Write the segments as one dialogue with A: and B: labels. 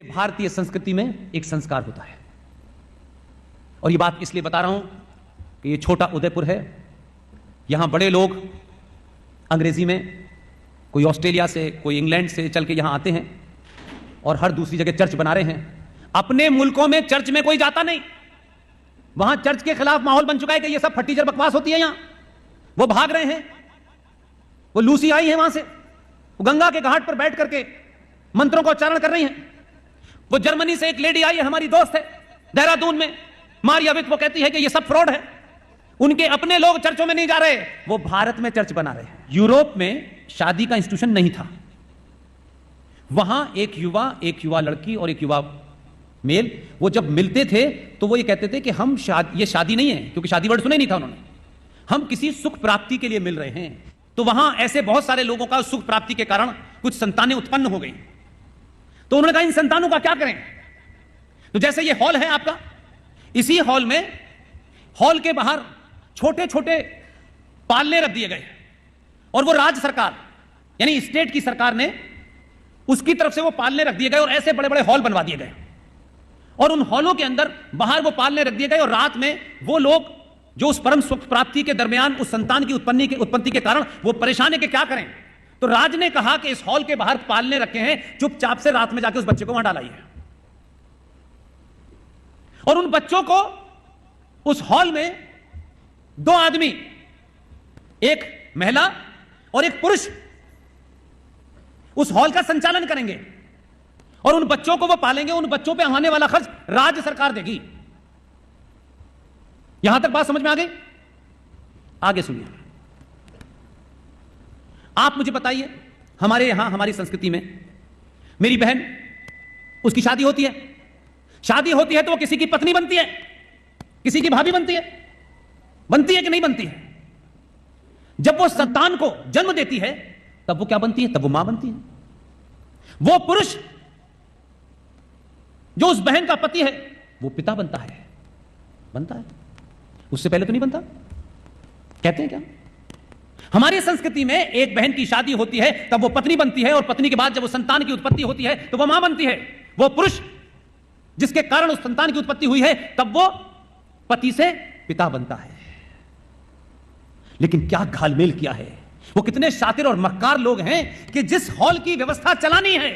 A: भारतीय संस्कृति में एक संस्कार होता है, और ये बात इसलिए बता रहा हूं कि ये छोटा उदयपुर है। यहां बड़े लोग अंग्रेजी में, कोई ऑस्ट्रेलिया से, कोई इंग्लैंड से चल के यहां आते हैं और हर दूसरी जगह चर्च बना रहे हैं। अपने मुल्कों में चर्च में कोई जाता नहीं, वहां चर्च के खिलाफ माहौल बन चुका है कि ये सब फटीचर बकवास होती है। यहां वो भाग रहे हैं, वो लूसी आई है वहां से, वो गंगा के घाट पर बैठ करके मंत्रों का उच्चारण कर रही हैं। वो जर्मनी से एक लेडी आई है, हमारी दोस्त है, देहरादून में, मारिया विक, वो कहती है कि ये सब फ्रॉड है, उनके अपने लोग चर्चों में नहीं जा रहे, वो भारत में चर्च बना रहे हैं। यूरोप में शादी का इंस्टीट्यूशन नहीं था, वहां एक युवा लड़की और एक युवा मेल, वो जब मिलते थे तो वो ये कहते थे कि हम ये शादी नहीं है, क्योंकि शादी वर्ड सुना ही नहीं था उन्होंने, हम किसी सुख प्राप्ति के लिए मिल रहे हैं। तो वहां ऐसे बहुत सारे लोगों का सुख प्राप्ति के कारण कुछ संतानें उत्पन्न हो गई, तो उन्होंने कहा इन संतानों का क्या करें। तो जैसे ये हॉल है आपका, इसी हॉल में, हॉल के बाहर छोटे छोटे पालने रख दिए गए, और वो राज्य सरकार यानी स्टेट की सरकार ने उसकी तरफ से वो पालने रख दिए गए, और ऐसे बड़े बड़े हॉल बनवा दिए गए, और उन हॉलों के अंदर बाहर वो पालने रख दिए गए। और रात में वो लोग जो उस परम सुख प्राप्ति के दरमियान उस संतान की उत्पत्ति के कारण वो परेशान है कि क्या करें, तो राज ने कहा कि इस हॉल के बाहर पालने रखे हैं, चुपचाप से रात में जाके उस बच्चे को वहां डालाइए, और उन बच्चों को उस हॉल में दो आदमी, एक महिला और एक पुरुष, उस हॉल का संचालन करेंगे, और उन बच्चों को वो पालेंगे। उन बच्चों पे आने वाला खर्च राज्य सरकार देगी। यहां तक बात समझ में आ गई? आगे सुनिए। आप मुझे बताइए, हमारे यहां, हमारी संस्कृति में, मेरी बहन, उसकी शादी होती है, शादी होती है तो वो किसी की पत्नी बनती है, किसी की भाभी बनती है कि नहीं बनती है? जब वो संतान को जन्म देती है तब वो क्या बनती है? तब वो मां बनती है। वो पुरुष जो उस बहन का पति है वो पिता बनता है, उससे पहले तो नहीं बनता। कहते हैं क्या? हमारी संस्कृति में एक बहन की शादी होती है तब वो पत्नी बनती है, और पत्नी के बाद जब वो संतान की उत्पत्ति होती है तो वो मां बनती है। वो पुरुष जिसके कारण उस संतान की उत्पत्ति हुई है तब वो पति से पिता बनता है। लेकिन क्या घालमेल किया है, वो कितने शातिर और मक्कार लोग हैं कि जिस हॉल की व्यवस्था चलानी है,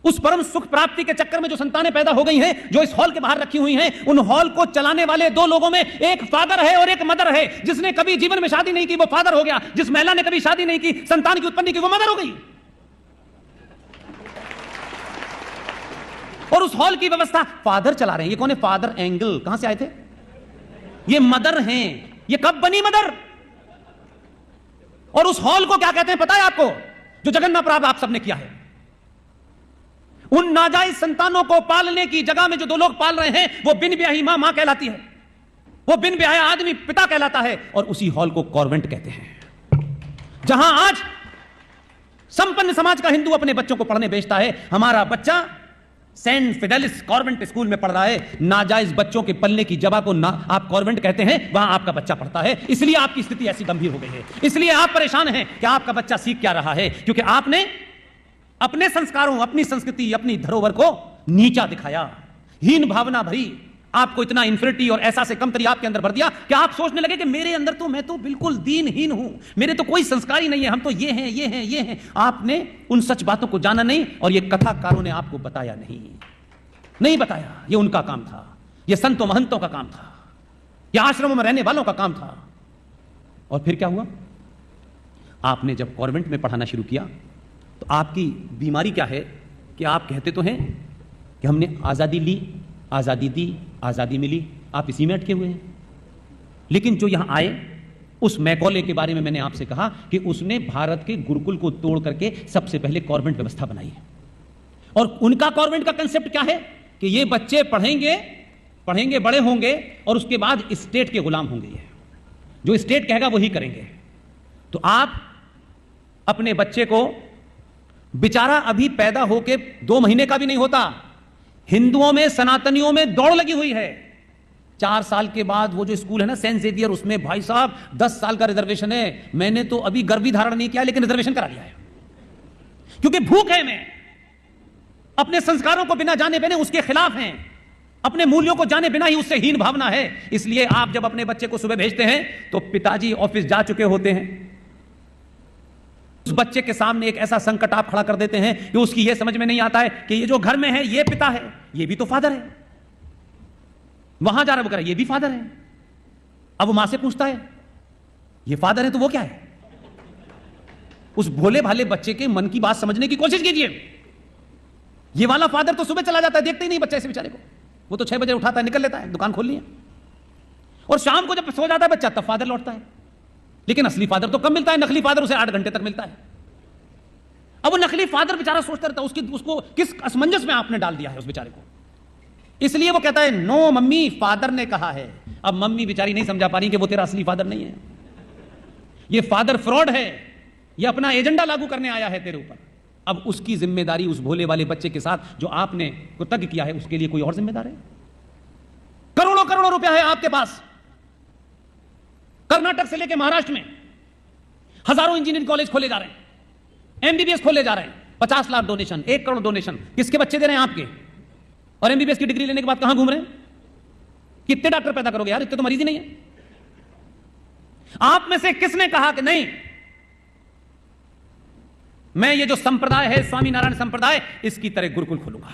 A: उस परम सुख प्राप्ति के चक्कर में जो संतानें पैदा हो गई हैं, जो इस हॉल के बाहर रखी हुई हैं, उन हॉल को चलाने वाले दो लोगों में एक फादर है और एक मदर है। जिसने कभी जीवन में शादी नहीं की वो फादर हो गया, जिस महिला ने कभी शादी नहीं की, संतान की उत्पत्ति की, वो मदर हो गई। और उस हॉल की व्यवस्था फादर चला रहे हैं। ये कौन है? फादर एंगल कहां से आए थे? ये मदर हैं। ये कब बनी मदर? और उस हॉल को क्या कहते हैं पता है आपको? जो जगन्नाथ प्राप्त आप सबने किया है, उन नाजायज संतानों को पालने की जगह में जो दो लोग पाल रहे हैं, वो बिन ब्याही मां कहलाती है, वो बिन ब्याहा आदमी पिता कहलाता है, और उसी हॉल को कॉन्वेंट कहते हैं। जहां आज संपन्न समाज का हिंदू अपने बच्चों को पढ़ने भेजता है, हमारा बच्चा सेंट फिडेलिस कॉन्वेंट स्कूल में पढ़ रहा है। नाजायज बच्चों के पलने की जगह को आप कॉन्वेंट कहते हैं, वहां आपका बच्चा पढ़ता है। इसलिए आपकी स्थिति ऐसी गंभीर हो गई है, इसलिए आप परेशान हैं कि आपका बच्चा सीख क्या रहा है, क्योंकि आपने अपने संस्कारों, अपनी संस्कृति, अपनी धरोहर को नीचा दिखाया, हीन भावना भरी, आपको इतना इंफिनिटी और ऐसा से कमतरी आपके अंदर भर दिया कि आप सोचने लगे कि मेरे अंदर तो, मैं तो बिल्कुल दीनहीन हूं, मेरे तो कोई संस्कार ही नहीं है, हम तो ये हैं। आपने उन सच बातों को जाना नहीं, और ये कथाकारों ने आपको बताया नहीं बताया। ये उनका काम था, ये संतों महंतों का काम था, ये आश्रमों में रहने वालों का काम था। और फिर क्या हुआ? आपने जब कॉन्वेंट में पढ़ाना शुरू किया तो आपकी बीमारी क्या है कि आप कहते तो हैं कि हमने आजादी ली, आजादी दी, आजादी मिली, आप इसी में अटके हुए हैं। लेकिन जो यहां आए, उस मैकॉले के बारे में मैंने आपसे कहा कि उसने भारत के गुरुकुल को तोड़ करके सबसे पहले कॉन्वेंट व्यवस्था बनाई है। और उनका कॉन्वेंट का कंसेप्ट क्या है कि ये बच्चे पढ़ेंगे, बड़े होंगे, और उसके बाद स्टेट के गुलाम होंगे, जो स्टेट कहेगा वही करेंगे। तो आप अपने बच्चे को, बेचारा अभी पैदा होके 2 महीने का भी नहीं होता, हिंदुओं में, सनातनियों में दौड़ लगी हुई है। 4 साल के बाद वो जो स्कूल है ना, सेंट जेवियर, उसमें भाई साहब 10 साल का रिजर्वेशन है। मैंने तो अभी गर्भ धारण नहीं किया, लेकिन रिजर्वेशन करा लिया है, क्योंकि भूख है। मैं अपने संस्कारों को बिना जाने बिना उसके खिलाफ हैं, अपने मूल्यों को जाने बिना ही उससे हीन भावना है। इसलिए आप जब अपने बच्चे को सुबह भेजते हैं तो पिताजी ऑफिस जा चुके होते हैं, उस बच्चे के सामने एक ऐसा संकट आप खड़ा कर देते हैं कि उसकी यह समझ में नहीं आता है कि ये जो घर में है ये पिता है, ये भी तो फादर है। वहां जा रहा है वो कह रहा है ये भी फादर है। अब वो मां से पूछता है ये फादर है तो वो क्या है? उस भोले भाले बच्चे के मन की बात समझने की कोशिश कीजिए। ये वाला फादर तो सुबह चला जाता है, देखते ही नहीं बच्चे इस बेचारे को, वो तो 6 बजे उठाता है, निकल लेता है, दुकान खोल लिया, और शाम को जब सो जाता है बच्चा तब फादर लौटता है। लेकिन असली फादर तो कम मिलता है, नकली फादर उसे 8 घंटे तक मिलता है। अब वो नकली फादर बेचारा सोचता रहता है उसको किस असमंजस में आपने डाल दिया है उस बेचारे को। इसलिए वो कहता है नो मम्मी, फादर ने कहा है। अब मम्मी बेचारी नहीं समझा पा रही कि वो तेरा असली फादर नहीं है, ये फादर फ्रॉड है, ये अपना एजेंडा लागू करने आया है तेरे ऊपर। अब उसकी जिम्मेदारी उस भोले वाले बच्चे के साथ जो आपने कृतज्ञ किया है उसके लिए कोई और जिम्मेदार है? करोड़ों करोड़ों रुपया है आपके पास, कर्नाटक से लेकर महाराष्ट्र में हजारों इंजीनियरिंग कॉलेज खोले जा रहे हैं, एमबीबीएस खोले जा रहे हैं, 50 लाख डोनेशन, 1 करोड़ डोनेशन किसके बच्चे दे रहे हैं? आपके। और एमबीबीएस की डिग्री लेने के बाद कहां घूम रहे हैं? कितने डॉक्टर पैदा करोगे यार, इतने तो मरीज ही नहीं है। आप में से किसने कहा कि नहीं मैं ये जो संप्रदाय है स्वामीनारायण संप्रदाय इसकी तरह गुरुकुल खोलूंगा?